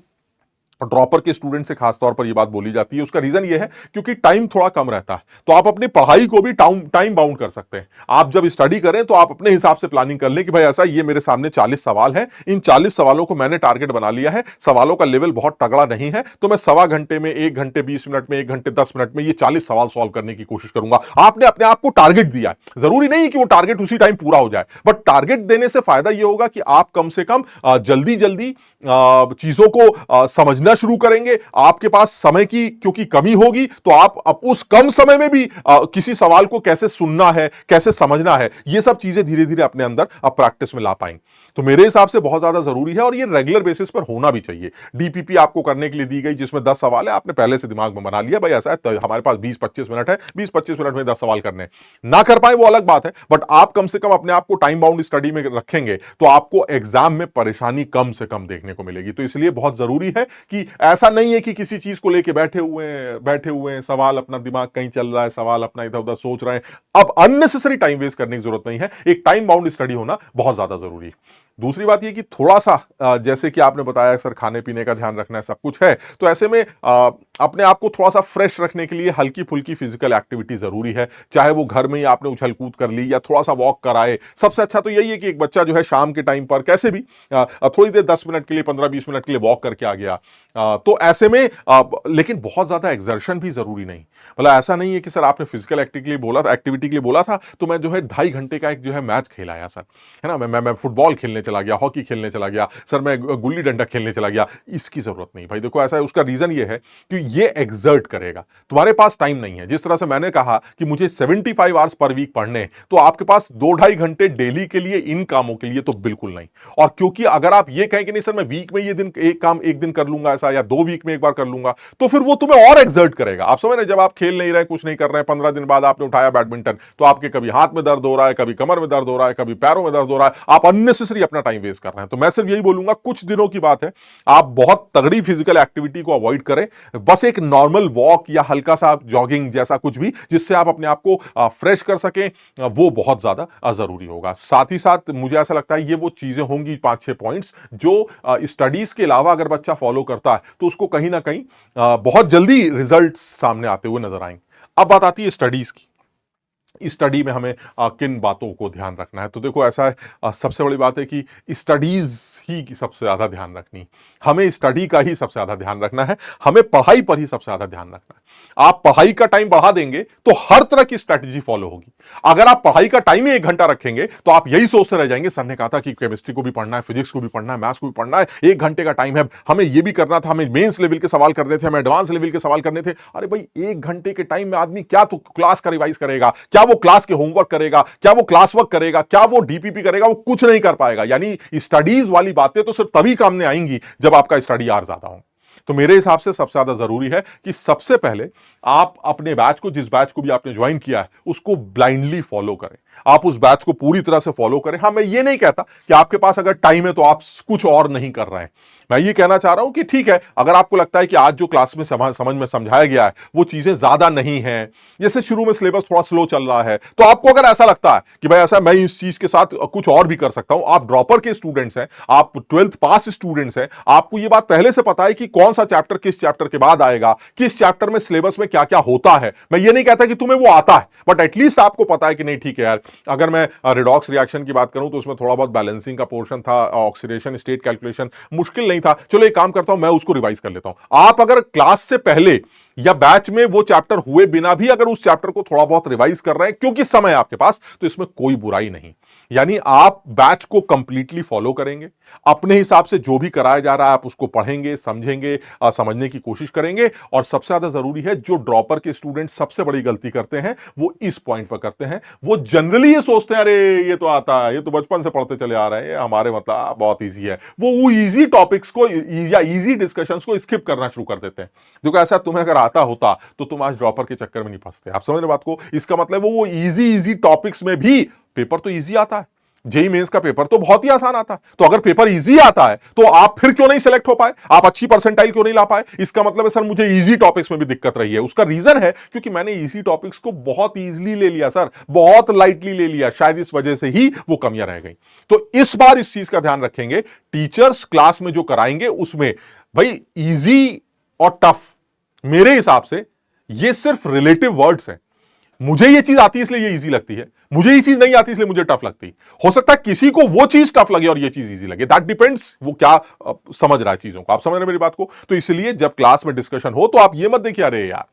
ड्रॉपर के स्टूडेंट से खासतौर पर यह बात बोली जाती है, उसका रीजन यह है क्योंकि टाइम थोड़ा कम रहता है, तो आप अपनी पढ़ाई को भी टाइम बाउंड कर सकते हैं। आप जब स्टडी करें तो आप अपने हिसाब से प्लानिंग कर लें कि भाई ऐसा ये मेरे सामने 40 सवाल हैं, इन 40 सवालों को मैंने टारगेट बना लिया है, सवालों का लेवल बहुत तगड़ा नहीं है, तो मैं सवा घंटे में, 1 घंटे 20 मिनट में, 1 घंटे 10 मिनट में ये 40 सवाल सॉल्व करने की कोशिश करूंगा। आपने अपने आप को टारगेट दिया है, जरूरी नहीं कि वो टारगेट उसी टाइम पूरा हो जाए, बट टारगेट देने से फायदा यह होगा कि आप कम से कम जल्दी जल्दी चीजों को समझना शुरू करेंगे। आपके पास समय की क्योंकि कमी होगी तो आप उस कम समय में भी किसी सवाल को कैसे सुनना है, कैसे समझना है, ये सब चीजें धीरे धीरे अपने अंदर आप प्रैक्टिस में ला पाएंगे। तो मेरे हिसाब से बहुत ज्यादा जरूरी है और ये रेगुलर बेसिस पर होना भी चाहिए। डीपीपी आपको करने के लिए दी गई जिसमें 10 सवाल है, आपने पहले से दिमाग में बना लिया भाई ऐसा है तो हमारे पास 20-25 मिनट है, 20-25 मिनट में 10 सवाल करने हैं। ना कर पाए वो अलग बात है, बट आप कम से कम अपने आप को टाइम बाउंड स्टडी में रखेंगे तो आपको एग्जाम में परेशानी कम से कम देखने को मिलेगी। तो इसलिए बहुत जरूरी है कि ऐसा नहीं है कि किसी चीज को लेके बैठे हुए हैं, सवाल अपना दिमाग कहीं चल रहा है, सवाल अपना इधर उधर सोच रहे हैं। अब अननेसेसरी टाइम वेस्ट करने की जरूरत नहीं है, एक टाइम बाउंड स्टडी होना बहुत ज्यादा जरूरी है। दूसरी बात यह कि थोड़ा सा जैसे कि आपने बताया सर खाने पीने का ध्यान रखना है, सब कुछ है, तो ऐसे में अपने आप को थोड़ा सा फ्रेश रखने के लिए हल्की फुल्की फिजिकल एक्टिविटी जरूरी है। चाहे वो घर में ही आपने उछल कूद कर ली या थोड़ा सा वॉक कराए। सबसे अच्छा तो यही है कि एक बच्चा जो है शाम के टाइम पर कैसे भी थोड़ी देर 10 मिनट के लिए, 15-20 मिनट के लिए वॉक करके आ गया। तो ऐसे में लेकिन बहुत ज्यादा एक्सर्शन भी जरूरी नहीं। मतलब ऐसा नहीं है कि सर आपने फिजिकल एक्टिविटी के लिए बोला था तो मैं जो है 2.5 घंटे का एक जो है मैच खेलाया सर, है ना, मैं फुटबॉल खेलने चला गया, हॉकी खेलने चला गया, सर मैं गुल्ली डंडा खेलने चला गया। इसकी जरूरत नहीं भाई। देखो ऐसा है, उसका रीजन ये है कि ये एग्जर्ट करेगा। तुम्हारे पास टाइम नहीं है। जिस तरह से मैंने कहा कि मुझे 75 आवर्स पर वीक पढ़ने, तो आपके पास 2-2.5 घंटे डेली के लिए इन कामों के लिए तो बिल्कुल नहीं। और क्योंकि अगर आप ये कहें कि नहीं सर मैं वीक में ये दिन एक काम एक दिन कर लूंगा ऐसा, या 2 वीक में एक बार कर लूंगा, तो फिर वो तुम्हें और एग्जर्ट करेगा। आप समझ रहे हैं, जब आप खेल नहीं रहे, कुछ नहीं कर रहे हैं, 15 दिन बाद आपने उठाया बैडमिंटन, तो आपके कभी हाथ में दर्द हो रहा है, कभी कमर में दर्द हो रहा है, कभी पैरों में दर्द हो रहा है, आप अननेसेसरी अपना टाइम वेस्ट कर रहे हैं। तो मैं सिर्फ यही बोलूंगा, कुछ दिनों की बात है, आप बहुत तगड़ी फिजिकल एक्टिविटी को अवॉइड करें, बस एक नॉर्मल वॉक या हल्का सा जॉगिंग जैसा कुछ भी, जिससे आप अपने आप को फ्रेश कर सकें, वो बहुत ज्यादा जरूरी होगा। साथ ही साथ मुझे ऐसा लगता है ये वो चीजें होंगी 5-6 पॉइंट्स जो स्टडीज के अलावा अगर बच्चा फॉलो करता है तो उसको कहीं ना कहीं बहुत जल्दी रिजल्ट्स सामने आते हुए नजर आएंगे। अब बात आती है स्टडीज की। स्टडी में हमें किन बातों को ध्यान रखना है, तो देखो ऐसा है, सबसे बड़ी बात है कि स्टडीज ही की सबसे ज्यादा ध्यान रखनी, हमें स्टडी का ही सबसे ज्यादा ध्यान रखना है, हमें पढ़ाई पर ही सबसे ज्यादा ध्यान रखना है। आप पढ़ाई का टाइम बढ़ा देंगे तो हर तरह की स्ट्रैटेजी फॉलो होगी। अगर आप पढ़ाई का टाइम ही 1 घंटा रखेंगे तो आप यही सोचते रह जाएंगे, सर ने कहा था कि केमिस्ट्री को भी पढ़ना है, फिजिक्स को भी पढ़ना है, मैथ्स को भी पढ़ना है, 1 घंटे का टाइम है, हमें ये भी करना था, हमें मेंस लेवल के सवाल करने थे, हमें एडवांस लेवल के सवाल करने थे। अरे भाई 1 घंटे के टाइम में आदमी क्या तो क्लास का रिवाइज करेगा, क्या वो क्लास के होमवर्क करेगा, क्या वो क्लास वर्क करेगा, क्या वो डीपीपी करेगा? वो कुछ नहीं कर पाएगा। यानी स्टडीज वाली बातें तो सिर्फ तभी काम में आएंगी जब आपका स्टडी आवर ज्यादा हो। तो मेरे हिसाब से सबसे ज्यादा जरूरी है कि सबसे पहले आप अपने बैच को, जिस बैच को भी आपने ज्वाइन किया है, उसको ब्लाइंडली फॉलो करें। आप उस बैच को पूरी तरह से फॉलो करें। हाँ, मैं ये नहीं कहता कि आपके पास अगर टाइम है तो आप कुछ और नहीं कर रहे हैं। मैं ये कहना चाह रहा हूं कि ठीक है, अगर आपको लगता है कि आज जो क्लास में समझ में समझाया गया है वो चीजें ज्यादा नहीं है, जैसे शुरू में सिलेबस थोड़ा स्लो चल रहा है, तो आपको अगर ऐसा लगता है कि भाई ऐसा मैं इस चीज के साथ कुछ और भी कर सकता हूं, आप ड्रॉपर के स्टूडेंट्स हैं, आप 12th पास स्टूडेंट्स हैं, आपको ये बात पहले से पता है कि कौन सा चैप्टर किस चैप्टर के बाद आएगा, किस चैप्टर में सिलेबस में क्या क्या होता है। मैं ये नहीं कहता कि तुम्हें वो आता है, बट एटलीस्ट आपको पता है कि नहीं ठीक है यार, अगर मैं रिडॉक्स रिएक्शन की बात करूं तो उसमें थोड़ा बहुत बैलेंसिंग का पोर्शन था, ऑक्सीडेशन स्टेट कैलकुलेशन मुश्किल नहीं था, चलो एक काम करता हूं मैं उसको रिवाइज कर लेता हूं। आप अगर क्लास से पहले या बैच में वो चैप्टर हुए बिना भी अगर उस चैप्टर को थोड़ा बहुत रिवाइज कर रहे हैं क्योंकि समय है आपके पास, तो इसमें कोई बुराई नहीं। यानी आप बैच को कंप्लीटली फॉलो करेंगे, अपने हिसाब से जो भी कराया जा रहा है आप उसको पढ़ेंगे, समझेंगे, समझने की कोशिश करेंगे। और सबसे ज्यादा जरूरी है, जो ड्रॉपर के स्टूडेंट सबसे बड़ी गलती करते हैं वो इस पॉइंट पर करते हैं, वो जनरली ये सोचते हैं अरे ये तो आता है, ये तो बचपन से पढ़ते चले आ रहे हैं, हमारे मतलब बहुत ईजी है। वो ईजी टॉपिक्स को या ईजी डिस्कशंस को स्किप करना शुरू कर देते हैं। देखो ऐसा तुम्हें अगर आता होता तो तुम आज ड्रॉपर के चक्कर में नहीं फंसते। आप समझ रहे बात को? इसका मतलब वो इजी टॉपिक्स में भी पेपर तो इजी आता है, जेई मेंस का पेपर तो बहुत ही आसान आता है। तो अगर पेपर इजी आता है तो आप फिर क्यों नहीं सिलेक्ट हो पाए, आप अच्छी परसेंटाइल क्यों नहीं ला पाए? इसका मतलब है सर मुझे इजी टॉपिक्स में भी दिक्कत रही है। उसका रीजन है क्योंकि मैंने इजी टॉपिक्स को बहुत इजीली ले लिया सर, बहुत लाइटली ले लिया, शायद इस वजह से ही वो कमियां रह गई। तो इस बार इस चीज का ध्यान रखेंगे, टीचर्स क्लास में जो कराएंगे उसमें भाई इजी और टफ, मेरे हिसाब से ये सिर्फ रिलेटिव वर्ड्स हैं। मुझे ये चीज आती है इसलिए ये इजी लगती है, मुझे ये चीज नहीं आती इसलिए मुझे टफ लगती। हो सकता है किसी को वो चीज टफ लगे और ये चीज इजी लगे, दैट डिपेंड्स वो क्या समझ रहा है चीजों को। आप समझ रहे हैं मेरी बात को? तो इसलिए जब क्लास में डिस्कशन हो तो आप ये मत देखिए अरे यार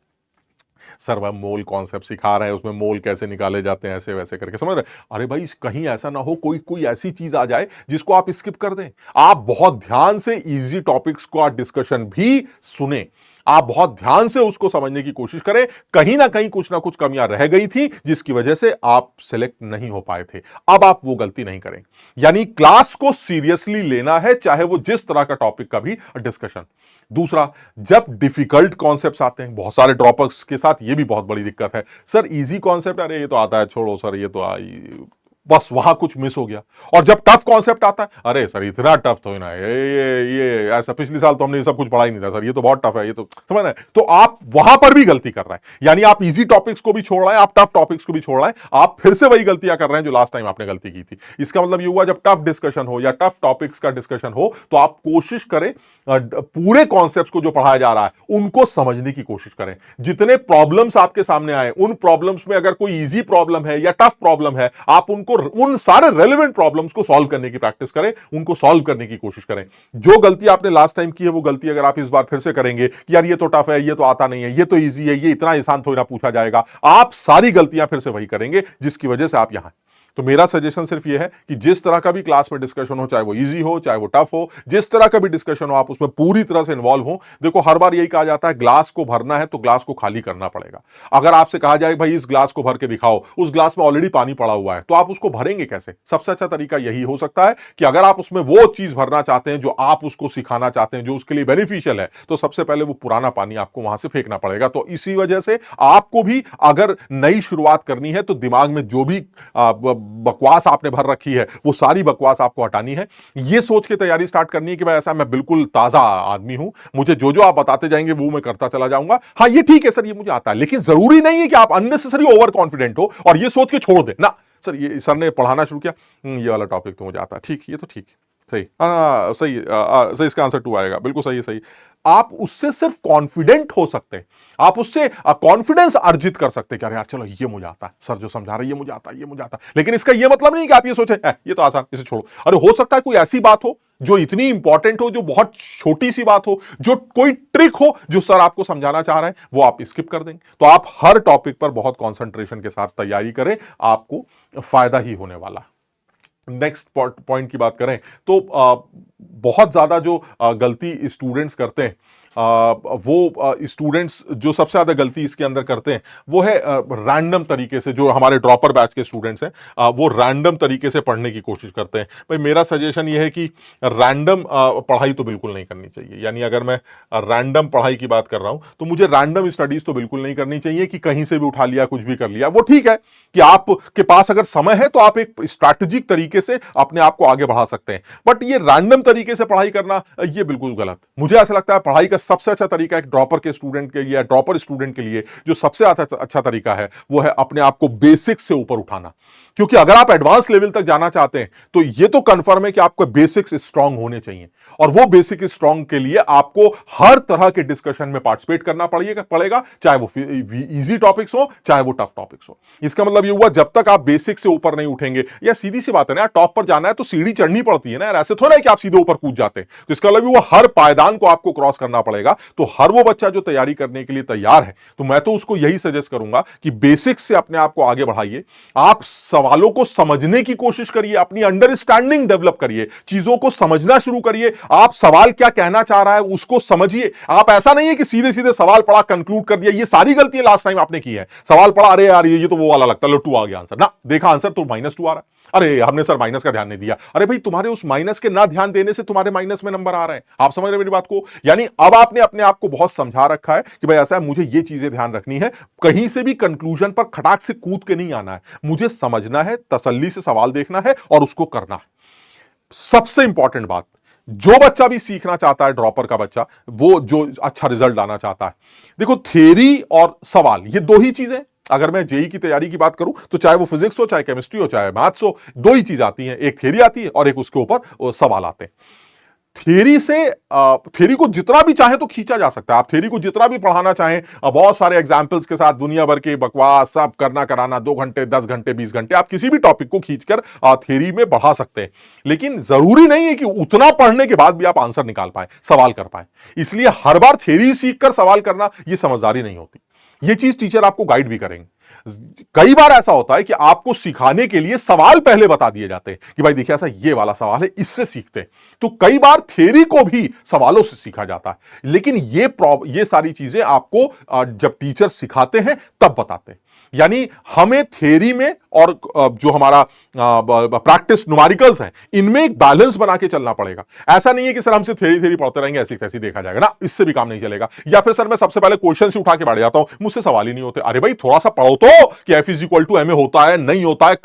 सर वह मोल कॉन्सेप्ट सिखा रहे हैं, उसमें मोल कैसे निकाले जाते हैं, ऐसे वैसे करके, समझ रहे? अरे भाई कहीं ऐसा ना हो कोई कोई ऐसी चीज आ जाए जिसको आप स्किप कर दें। आप बहुत ध्यान से इजी टॉपिक्स का डिस्कशन भी सुने, आप बहुत ध्यान से उसको समझने की कोशिश करें। कहीं ना कहीं कुछ ना कुछ कमियां रह गई थी जिसकी वजह से आप सिलेक्ट नहीं हो पाए थे। अब आप वो गलती नहीं करें। यानी क्लास को सीरियसली लेना है, चाहे वो जिस तरह का टॉपिक का भी डिस्कशन। दूसरा, जब डिफिकल्ट कॉन्सेप्ट्स आते हैं, बहुत सारे ड्रॉपर्स के साथ ये भी बहुत बड़ी दिक्कत है, सर इजी कॉन्सेप्ट अरे ये तो आता है, छोड़ो सर ये तो बस वहां कुछ मिस हो गया। और जब टफ कॉन्सेप्ट आता है, अरे सर इतना टफ तो ना, ये ऐसा पिछले साल तो हमने ये सब कुछ पढ़ा ही नहीं था सर, ये तो बहुत टफ है, ये तो समझ रहे हैं? तो आप वहां पर भी गलती कर रहे हैं। यानी आप इजी टॉपिक्स को भी छोड़ रहे हैं, आप टफ टॉपिक्स को भी छोड़ रहे हैं, आप फिर से वही गलतियां कर रहे हैं जो लास्ट टाइम आपने गलती की थी। इसका मतलब ये हुआ जब टफ डिस्कशन हो या टफ टॉपिक्स का डिस्कशन हो तो आप कोशिश करें पूरे कॉन्सेप्ट्स को जो पढ़ाया जा रहा है उनको समझने की कोशिश करें। जितने प्रॉब्लम्स आपके सामने आए उन प्रॉब्लम्स में अगर कोई इजी प्रॉब्लम है या टफ प्रॉब्लम है, आप उनको उन सारे रेलेवेंट प्रॉब्लम्स को सॉल्व करने की प्रैक्टिस करें, उनको सॉल्व करने की कोशिश करें। जो गलती आपने लास्ट टाइम की है वो गलती अगर आप इस बार फिर से करेंगे कि यार ये तो टफ है, ये तो आता नहीं है, ये तो इजी है, ये इतना आसान थोड़ी ना पूछा जाएगा, आप सारी गलतियां फिर से वही करेंगे जिसकी वजह से आप यहां। तो मेरा सजेशन सिर्फ ये है कि जिस तरह का भी क्लास में डिस्कशन हो, चाहे वो इजी हो चाहे वो टफ हो, जिस तरह का भी डिस्कशन हो, आप उसमें पूरी तरह से इन्वॉल्व हो। देखो हर बार यही कहा जाता है ग्लास को भरना है तो ग्लास को खाली करना पड़ेगा। अगर आपसे कहा जाए भाई इस ग्लास को भर के दिखाओ, उस ग्लास में ऑलरेडी पानी पड़ा हुआ है, तो आप उसको भरेंगे कैसे? सबसे अच्छा तरीका यही हो सकता है कि अगर आप उसमें वो चीज भरना चाहते हैं जो आप उसको सिखाना चाहते हैं, जो उसके लिए बेनिफिशियल है, तो सबसे पहले वो पुराना पानी आपको वहां से फेंकना पड़ेगा। तो इसी वजह से आपको भी अगर नई शुरुआत करनी है तो दिमाग में जो भी बकवास आपने भर रखी है वो सारी बकवास आपको हटानी है। ये सोच के तैयारी स्टार्ट करनी है कि भाई ऐसा मैं बिल्कुल ताजा आदमी हूं, मुझे जो जो आप बताते जाएंगे वो मैं करता चला जाऊंगा। हाँ ये ठीक है सर, ये मुझे आता है, लेकिन जरूरी नहीं है कि आप अननेसेसरी ओवर कॉन्फिडेंट हो और ये सोच के छोड़ दें ना सर, ये सर ने पढ़ाना शुरू किया, ये वाला टॉपिक तो मुझे आता है, ठीक, ये तो ठीक है, सही, हाँ सही, सही, इसका आंसर 2 आएगा, बिल्कुल सही है, सही। आप उससे सिर्फ कॉन्फिडेंट हो सकते हैं, आप उससे कॉन्फिडेंस अर्जित कर सकते हैं कि अरे यार चलो ये मुझे आता है, सर जो समझा रहे हैं ये मुझे आता है, ये मुझे आता है। लेकिन इसका ये मतलब नहीं कि आप ये सोचें ये तो आसान, इसे छोड़ो। अरे हो सकता है कोई ऐसी बात हो जो इतनी इंपॉर्टेंट हो, जो बहुत छोटी सी बात हो, जो कोई ट्रिक हो जो सर आपको समझाना चाह रहे हैं, वो आप स्किप कर देंगे। तो आप हर टॉपिक पर बहुत कंसंट्रेशन के साथ तैयारी करें, आपको फायदा ही होने वाला। नेक्स्ट पॉइंट की बात करें तो बहुत ज्यादा जो गलती स्टूडेंट्स करते हैं, वो स्टूडेंट्स जो सबसे ज्यादा गलती इसके अंदर करते हैं वो है रैंडम तरीके से, जो हमारे ड्रॉपर बैच के स्टूडेंट्स हैं वो रैंडम तरीके से पढ़ने की कोशिश करते हैं। भाई मेरा सजेशन ये है कि रैंडम पढ़ाई तो बिल्कुल नहीं करनी चाहिए। यानी अगर मैं रैंडम पढ़ाई की बात कर रहा हूं तो मुझे रैंडम स्टडीज तो बिल्कुल नहीं करनी चाहिए कि कहीं से भी उठा लिया कुछ भी कर लिया। वो ठीक है कि आपके पास अगर समय है तो आप एक स्ट्रैटेजिक तरीके से अपने आप को आगे बढ़ा सकते हैं, बट ये रैंडम तरीके से पढ़ाई करना ये बिल्कुल गलत। मुझे ऐसा लगता है पढ़ाई का सबसे अच्छा तरीका एक ड्रॉपर के स्टूडेंट के लिए, ड्रॉपर स्टूडेंट के लिए जो सबसे अच्छा तरीका है वो है अपने आप को बेसिक्स से ऊपर उठाना। क्योंकि अगर आप एडवांस लेवल तक जाना चाहते हैं तो ये तो कंफर्म है कि आपको बेसिक्स स्ट्रांग होने चाहिए, और वो बेसिक स्ट्रांग के लिए आपको हर तरह के डिस्कशन में पार्टिसिपेट करना पड़ेगा, चाहे वो इजी टॉपिक्स हो चाहे वो टफ टॉपिक्स हो। इसका मतलब ये हुआ जब तक आप बेसिक से ऊपर नहीं उठेंगे, या सीधी सी बात है ना, टॉप पर जाना है तो सीढ़ी चढ़नी पड़ती है ना यार, ऐसे थोड़ा है कि आप सीधे ऊपर कूद जाते हैं। तो इसका मतलब वो हर पायदान को आपको क्रॉस करना पड़ेगा। तो हर वो बच्चा जो तैयारी करने के लिए तैयार है, तो मैं तो उसको यही सजेस्ट करूंगा कि बेसिक्स से अपने आप को आगे बढ़ाइए, आप सवालों को समझने की कोशिश करिए, अपनी अंडरस्टैंडिंग डेवलप करिए, चीजों को समझना शुरू करिए, आप सवाल क्या कहना चाह रहा है उसको समझिए। आप ऐसा नहीं है कि सीधे सीधे सवाल पढ़ा कंक्लूड कर दिया, ये सारी गलतियां लास्ट टाइम आपने की है। सवाल पढ़ा, अरे यार ये तो वो वाला लगता है, लो 2 आ गया आंसर, ना देखा आंसर तो -2 आ रहा है, अरे हमने सर माइनस का ध्यान नहीं दिया। अरे भाई तुम्हारे उस माइनस के ना ध्यान देने से तुम्हारे माइनस में नंबर आ रहे हैं। आप समझ रहे मेरी बात को? यानी अब आपने अपने आप को बहुत समझा रखा है कि भाई ऐसा है, मुझे ये चीजें ध्यान रखनी है, कहीं से भी कंक्लूजन पर खटाक से कूद के नहीं आना है, मुझे समझना है, तसल्ली से सवाल देखना है और उसको करना है। सबसे इंपॉर्टेंट बात, जो बच्चा भी सीखना चाहता है, ड्रॉपर का बच्चा, वो जो अच्छा रिजल्ट लाना चाहता है, देखो थ्योरी और सवाल ये 2 ही चीजें। अगर मैं जेई की तैयारी की बात करूं तो चाहे वो फिजिक्स हो, चाहे केमिस्ट्री हो, चाहे मैथ्स हो, 2 ही चीज आती हैं, एक थ्योरी आती है और एक उसके ऊपर सवाल आते हैं। थ्योरी को जितना भी चाहे तो खींचा जा सकता है, आप थ्योरी को जितना भी पढ़ाना चाहें, बहुत सारे एग्जाम्पल्स के साथ दुनिया भर के बकवास सब करना कराना, 2 घंटे 10 घंटे 20 घंटे आप किसी भी टॉपिक को खींचकर थ्योरी में बढ़ा सकते हैं। लेकिन जरूरी नहीं है कि उतना पढ़ने के बाद भी आप आंसर निकाल पाए, सवाल कर पाए। इसलिए हर बार थ्योरी सीखकर सवाल करना यह समझदारी नहीं होती। यह चीज टीचर आपको गाइड भी करेंगे। कई बार ऐसा होता है कि आपको सिखाने के लिए सवाल पहले बता दिए जाते हैं कि भाई देखिए ऐसा ये वाला सवाल है, इससे सीखते हैं। तो कई बार थ्योरी को भी सवालों से सीखा जाता है, लेकिन ये सारी चीजें आपको जब टीचर सिखाते हैं तब बताते हैं। यानी हमें थ्योरी में और जो हमारा प्रैक्टिस न्यूमेरिकल्स हैं, इनमें एक बैलेंस बना के चलना पड़ेगा। ऐसा नहीं है कि सर हमसे थ्योरी पढ़ते रहेंगे, ऐसी तैसी देखा जाएगा ना, इससे भी काम नहीं चलेगा। या फिर सर मैं सबसे पहले क्वेश्चन से उठा के बैठ जाता हूं, मुझसे सवाल ही नहीं होते। अरे भाई थोड़ा सा पढ़ो तो कि F = ma होता है, नहीं होता है,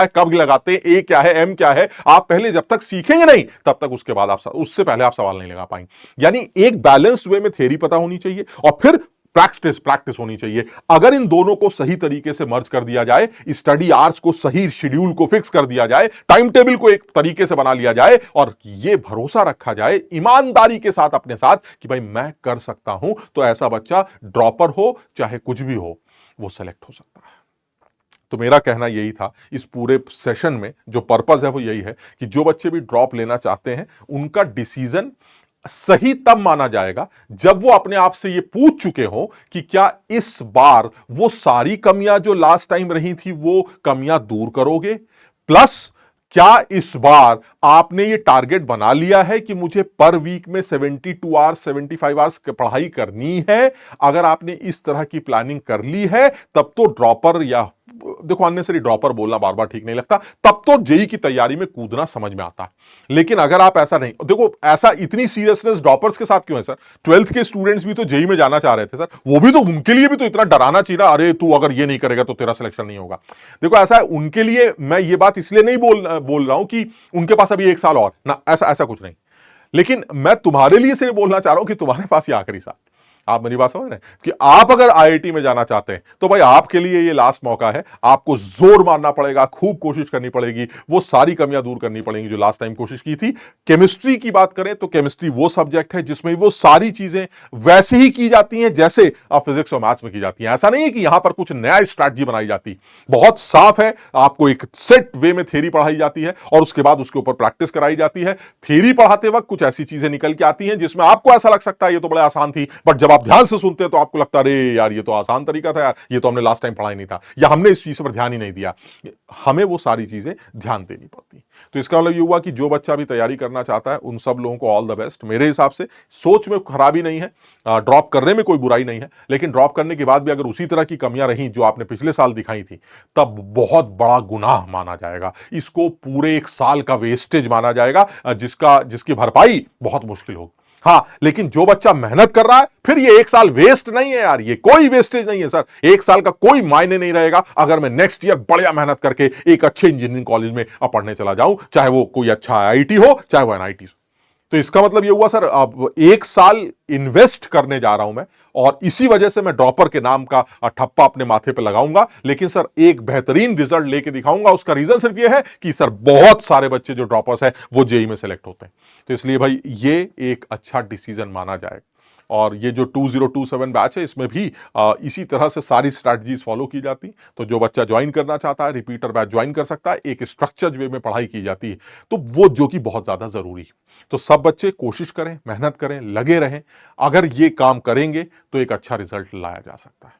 कब लगाते हैं, ए क्या है, एम क्या है। आप पहले जब तक सीखेंगे नहीं तब तक उसके बाद आप उससे पहले आप सवाल नहीं लगा पाएंगे। यानी एक बैलेंस वे में थ्योरी पता होनी चाहिए और फिर प्रैक्टिस होनी चाहिए। अगर इन दोनों को सही तरीके से मर्ज कर दिया जाए, स्टडी आवर्स को, सही शेड्यूल को फिक्स कर दिया जाए, टाइम टेबल को एक तरीके से बना लिया जाए और ये भरोसा रखा जाए ईमानदारी के साथ अपने साथ कि भाई मैं कर सकता हूं, तो ऐसा बच्चा ड्रॉपर हो चाहे कुछ भी हो, वो सेलेक्ट हो सकता है। तो मेरा कहना यही था इस पूरे सेशन में, जो पर्पस है वो यही है कि जो बच्चे भी ड्रॉप लेना चाहते हैं उनका डिसीजन सही तब माना जाएगा जब वो अपने आप से ये पूछ चुके हो कि क्या इस बार वो सारी कमियां जो लास्ट टाइम रही थी वो कमियां दूर करोगे, प्लस क्या इस बार आपने ये टारगेट बना लिया है कि मुझे पर वीक में 72 आवर्स 75 आवर्स पढ़ाई करनी है? अगर आपने इस तरह की प्लानिंग कर ली है तब तो ड्रॉपर, या देखो अननेसेसरी ड्रॉपर बोलना बार बार ठीक नहीं लगता, तब तो जेई की तैयारी में कूदना समझ में आता है। लेकिन अगर आप ऐसा नहीं, देखो ऐसा इतनी सीरियसनेस ड्रॉपर्स के साथ क्यों है सर? 12th के स्टूडेंट्स भी तो जेई में जाना चाह रहे थे सर, वो भी तो, उनके लिए भी तो इतना डराना चाहिए ना, अरे तू अगर ये नहीं करेगा तो तेरा सिलेक्शन नहीं होगा। देखो ऐसा है, उनके लिए मैं ये बात इसलिए नहीं बोल रहा हूं कि उनके पास अभी एक साल और ना, ऐसा ऐसा कुछ नहीं। लेकिन मैं तुम्हारे लिए सिर्फ बोलना चाह रहा हूं कि तुम्हारे पास ये आखिरी साल, आप मेरी बात समझ रहे हैं कि आप अगर आईआईटी में जाना चाहते हैं तो भाई आपके लिए ये लास्ट मौका है। आपको जोर मारना पड़ेगा, खूब कोशिश करनी पड़ेगी, वो सारी कमियां दूर करनी पड़ेंगी जो लास्ट टाइम कोशिश की थी। केमिस्ट्री की बात करें तो केमिस्ट्री वो सब्जेक्ट है जिसमें वो सारी चीजें वैसे ही की जाती हैं जैसे फिजिक्स और मैथ्स में की जाती हैं। ऐसा नहीं है कि यहां पर कुछ नया स्ट्रैटेजी बनाई जाती, बहुत साफ है। आपको एक सेट वे में थ्योरी पढ़ाई जाती है और उसके बाद उसके ऊपर प्रैक्टिस कराई जाती है। थ्योरी पढ़ाते वक्त कुछ ऐसी चीजें निकल के आती हैं जिसमें आपको ऐसा लग सकता है ये तो बड़ा आसान थी, बट जब आप ध्यान से सुनते हैं तो आपको लगता है अरे यार ये तो आसान तरीका था यार, ये तो हमने लास्ट टाइम पढ़ा ही नहीं था, या हमने इस चीज पर ध्यान ही नहीं दिया। हमें वो सारी चीजें ध्यान देनी पड़ती। तो इसका मतलब ये हुआ कि जो बच्चा भी तैयारी करना चाहता है उन सब लोगों को ऑल द बेस्ट। मेरे हिसाब से सोच में खराबी नहीं है, ड्रॉप करने में कोई बुराई नहीं है, लेकिन ड्रॉप करने के बाद भी अगर उसी तरह की कमियां रही जो आपने पिछले साल दिखाई थी तब बहुत बड़ा गुनाह माना जाएगा। इसको पूरे एक साल का वेस्टेज माना जाएगा, जिसकी भरपाई बहुत मुश्किल होगी। हाँ, लेकिन जो बच्चा मेहनत कर रहा है फिर ये एक साल वेस्ट नहीं है यार, ये कोई वेस्टेज नहीं है सर। एक साल का कोई मायने नहीं रहेगा अगर मैं नेक्स्ट ईयर बढ़िया मेहनत करके एक अच्छे इंजीनियरिंग कॉलेज में पढ़ने चला जाऊं, चाहे वो कोई अच्छा आईआईटी हो चाहे वो एनआईटी हो। तो इसका मतलब ये हुआ सर, अब एक साल इन्वेस्ट करने जा रहा हूं मैं और इसी वजह से मैं ड्रॉपर के नाम का ठप्पा अपने माथे पे लगाऊंगा, लेकिन सर एक बेहतरीन रिजल्ट लेके दिखाऊंगा। उसका रीजन सिर्फ ये है कि सर बहुत सारे बच्चे जो ड्रॉपर्स हैं वो जेई में सेलेक्ट होते हैं। तो इसलिए भाई ये एक अच्छा डिसीजन माना जाएगा। और ये जो 2027 बैच है इसमें भी इसी तरह से सारी स्ट्रैटेजीज फॉलो की जाती। तो जो बच्चा ज्वाइन करना चाहता है रिपीटर बैच ज्वाइन कर सकता है, एक स्ट्रक्चर्ड वे में पढ़ाई की जाती है, तो वो जो कि बहुत ज्यादा जरूरी है। तो सब बच्चे कोशिश करें, मेहनत करें, लगे रहें। अगर ये काम करेंगे तो एक अच्छा रिजल्ट लाया जा सकता है।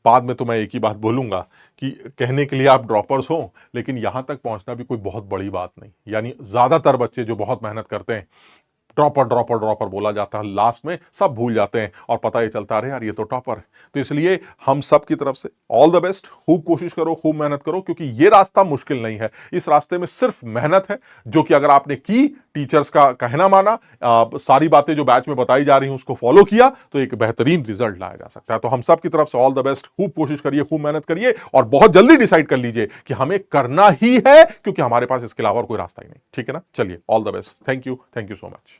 बाद में तो मैं एक ही बात बोलूंगा कि कहने के लिए आप ड्रॉपर्स हो, लेकिन यहां तक पहुंचना भी कोई बहुत बड़ी बात नहीं। यानी ज्यादातर बच्चे जो बहुत मेहनत करते हैं, ड्रॉपर ड्रॉपर ड्रॉपर बोला जाता है, लास्ट में सब भूल जाते हैं और पता ही चलता है यार ये तो टॉपर है। तो इसलिए हम सब की तरफ से ऑल द बेस्ट। खूब कोशिश करो, खूब मेहनत करो, क्योंकि ये रास्ता मुश्किल नहीं है। इस रास्ते में सिर्फ मेहनत है, जो कि अगर आपने की, टीचर्स का कहना माना, सारी बातें जो बैच में बताई जा रही हैं उसको फॉलो किया, तो एक बेहतरीन रिजल्ट लाया जा सकता है। तो हम सब की तरफ से ऑल द बेस्ट। खूब कोशिश करिए, खूब मेहनत करिए और बहुत जल्दी डिसाइड कर लीजिए कि हमें करना ही है, क्योंकि हमारे पास इसके अलावा और कोई रास्ता ही नहीं। ठीक है ना? चलिए, all the best. Thank you so much.